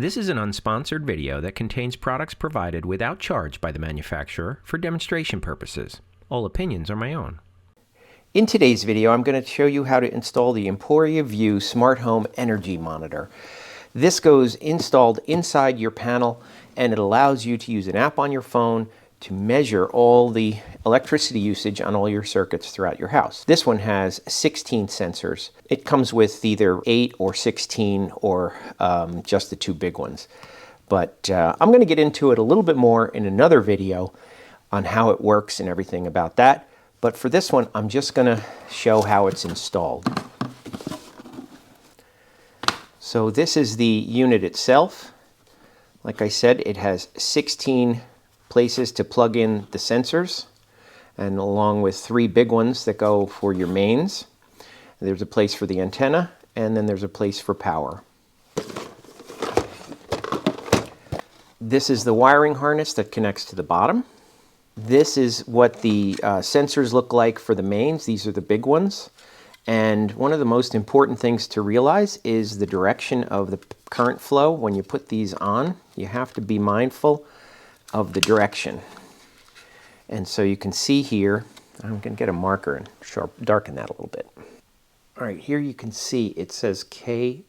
This is an unsponsored video that contains products provided without charge by the manufacturer for demonstration purposes. All opinions are my own. In today's video, I'm going to show you how to install the Emporia Vue Smart Home Energy Monitor. This goes installed inside your panel, and it allows you to use an app on your phone to measure all the electricity usage on all your circuits throughout your house. This one has 16 sensors. It comes with either 8 or 16 or just the two big ones. But I'm going to get into it a little bit more in another video on how it works and everything about that. But for this one, I'm just going to show how it's installed. So this is the unit itself. Like I said, it has 16 places to plug in the sensors, and along with 3 big ones that go for your mains. There's a place for the antenna, and then there's a place for power. This is the wiring harness that connects to the bottom. This is what the sensors look like for the mains. These are the big ones. And one of the most important things to realize is the direction of the current flow. When you put these on, you have to be mindful of the direction. And so you can see here, I'm going to get a marker and darken that a little bit. All right, here you can see it says K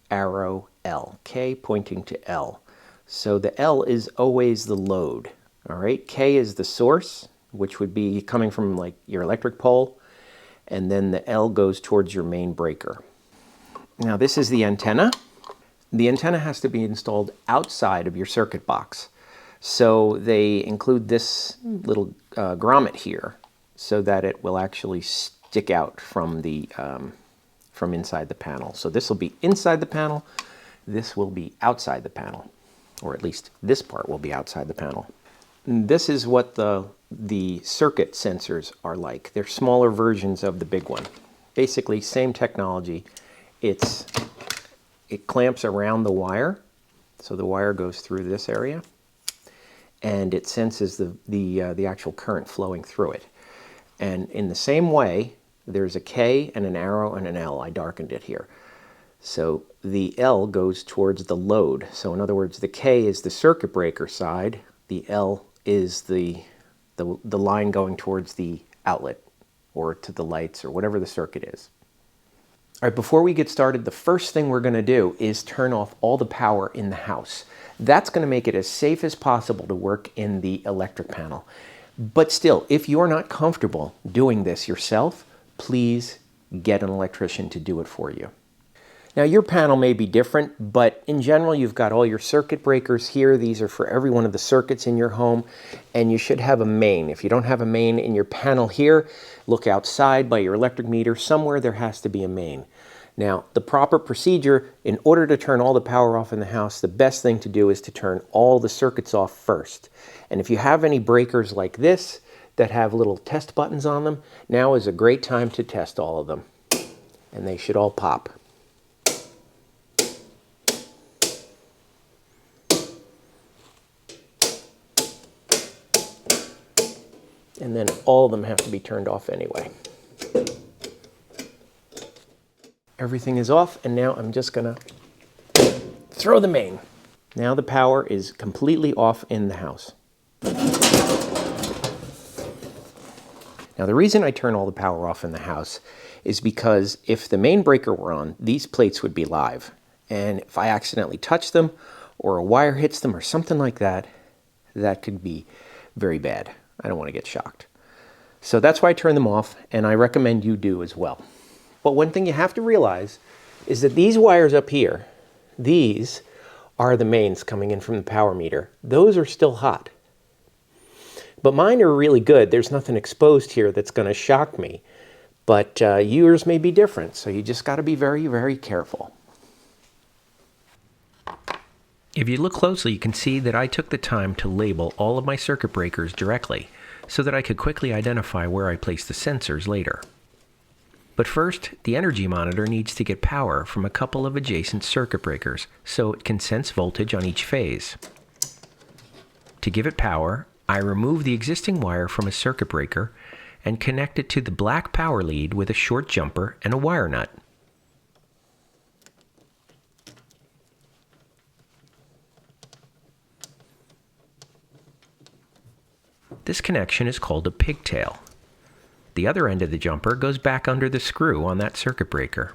arrow L, K pointing to L. So the L is always the load. All right, K is the source, which would be coming from like your electric pole, and then the L goes towards your main breaker. Now this is the antenna. The antenna has to be installed outside of your circuit box. So they include this little grommet here so that it will actually stick out from the from inside the panel. So this will be inside the panel, this will be outside the panel, or at least this part will be outside the panel. And this is what the circuit sensors are like. They're smaller versions of the big one. Basically same technology. It clamps around the wire, so the wire goes through this area, and it senses the actual current flowing through it. And in the same way, there's a K and an arrow and an L. I darkened it here. So the L goes towards the load. So in other words, the K is the circuit breaker side, the L is the line going towards the outlet or to the lights or whatever the circuit is. All right, before we get started, the first thing we're going to do is turn off all the power in the house. That's going to make it as safe as possible to work in the electric panel. But still, if you're not comfortable doing this yourself, please get an electrician to do it for you. Now your panel may be different, but in general you've got all your circuit breakers here. These are for every one of the circuits in your home, and you should have a main. If you don't have a main in your panel here, look outside by your electric meter. Somewhere there has to be a main. Now the proper procedure, in order to turn all the power off in the house, the best thing to do is to turn all the circuits off first. And if you have any breakers like this that have little test buttons on them, now is a great time to test all of them. And they should all pop. And then all of them have to be turned off anyway. Everything is off, and now I'm just gonna throw the main. Now the power is completely off in the house. Now the reason I turn all the power off in the house is because if the main breaker were on, these plates would be live. And if I accidentally touch them, or a wire hits them, or something like that, that could be very bad. I don't want to get shocked. So that's why I turn them off, and I recommend you do as well. But one thing you have to realize is that these wires up here, these are the mains coming in from the power meter. Those are still hot. But mine are really good. There's nothing exposed here that's going to shock me. But yours may be different, so you just got to be very, very careful. If you look closely, you can see that I took the time to label all of my circuit breakers directly so that I could quickly identify where I place the sensors later. But first, the energy monitor needs to get power from a couple of adjacent circuit breakers so it can sense voltage on each phase. To give it power, I remove the existing wire from a circuit breaker and connect it to the black power lead with a short jumper and a wire nut. This connection is called a pigtail. The other end of the jumper goes back under the screw on that circuit breaker.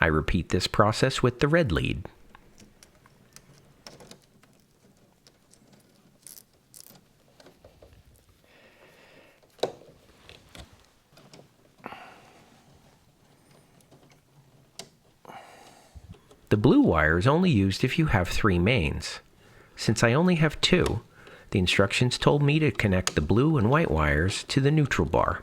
I repeat this process with the red lead. The blue wire is only used if you have 3 mains. Since I only have 2, the instructions told me to connect the blue and white wires to the neutral bar.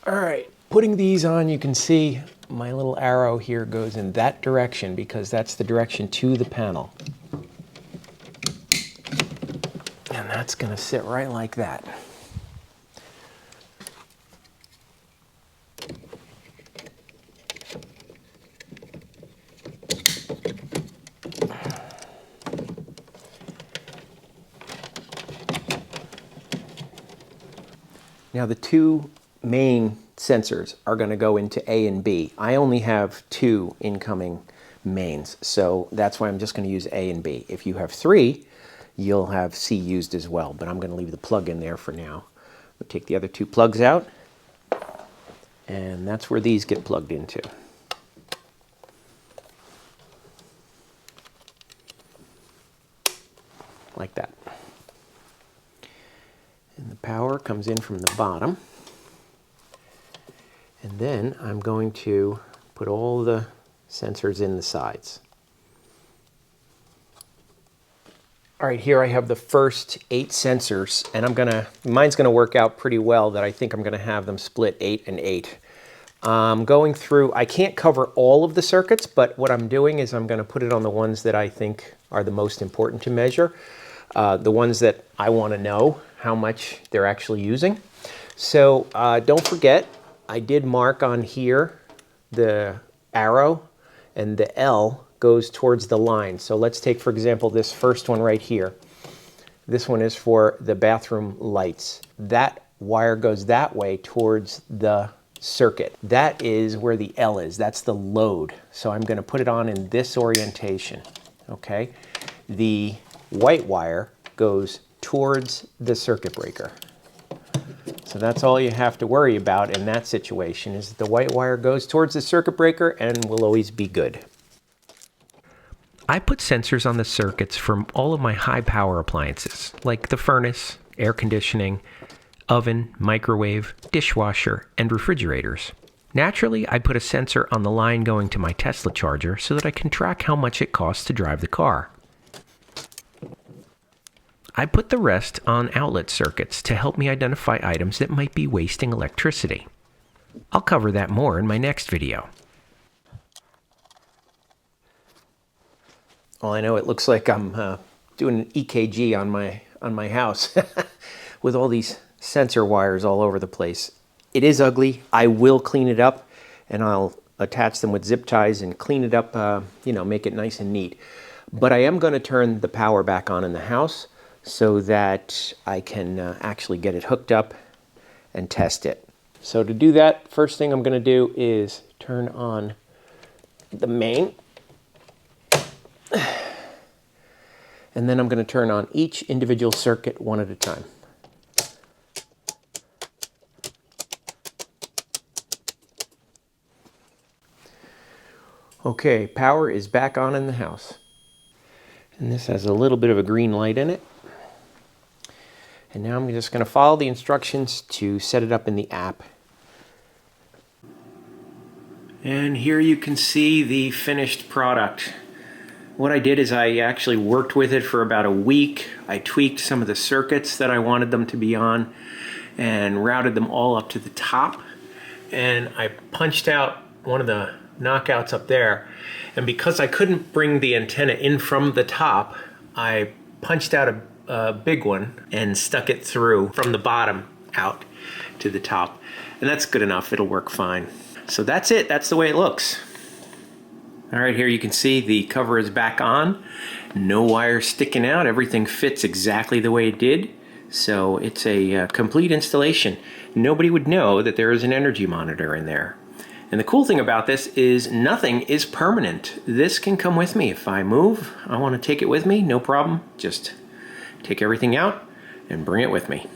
All right, putting these on, you can see my little arrow here goes in that direction because that's the direction to the panel. And that's going to sit right like that. Now the 2 main sensors are going to go into A and B. I only have 2 incoming mains, so that's why I'm just going to use A and B. If you have 3, you'll have C used as well, but I'm going to leave the plug in there for now. We'll take the other 2 plugs out, and that's where these get plugged into. Like that. And the power comes in from the bottom. And then I'm going to put all the sensors in the sides. All right, here I have the first 8 sensors, and mine's gonna work out pretty well that I think I'm gonna have them split 8 and 8. Going through, I can't cover all of the circuits, but what I'm doing is I'm gonna put it on the ones that I think are the most important to measure, the ones that I wanna know how much they're actually using. So don't forget, I did mark on here the arrow, and the L goes towards the line. So let's take, for example, this first one right here. This one is for the bathroom lights. That wire goes that way towards the circuit. That is where the L is. That's the load. So I'm going to put it on in this orientation. Okay. The white wire goes towards the circuit breaker. So that's all you have to worry about in that situation, is the white wire goes towards the circuit breaker and will always be good. I put sensors on the circuits from all of my high power appliances, like the furnace, air conditioning, oven, microwave, dishwasher, and refrigerators. Naturally, I put a sensor on the line going to my Tesla charger so that I can track how much it costs to drive the car. I put the rest on outlet circuits to help me identify items that might be wasting electricity. I'll cover that more in my next video. Well, I know it looks like I'm doing an EKG on my house with all these sensor wires all over the place. It is ugly. I will clean it up, and I'll attach them with zip ties and clean it up, make it nice and neat. But I am going to turn the power back on in the house so that I can actually get it hooked up and test it. So to do that, first thing I'm going to do is turn on the main. And then I'm going to turn on each individual circuit one at a time. Okay, power is back on in the house. And this has a little bit of a green light in it. And now I'm just going to follow the instructions to set it up in the app. And here you can see the finished product. What I did is I actually worked with it for about a week. I tweaked some of the circuits that I wanted them to be on and routed them all up to the top. And I punched out one of the knockouts up there. And because I couldn't bring the antenna in from the top, I punched out a big one and stuck it through from the bottom out to the top. And that's good enough. It'll work fine. So that's it. That's the way it looks. All right, here you can see the cover is back on. No wires sticking out. Everything fits exactly the way it did. So it's a complete installation. Nobody would know that there is an energy monitor in there. And the cool thing about this is nothing is permanent. This can come with me. If I move, I want to take it with me, no problem. Just take everything out and bring it with me.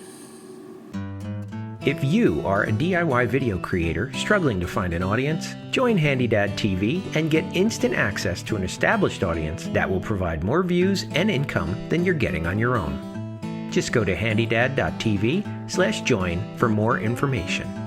If you are a DIY video creator struggling to find an audience, join HandyDadTV and get instant access to an established audience that will provide more views and income than you're getting on your own. Just go to HandyDadTV/join for more information.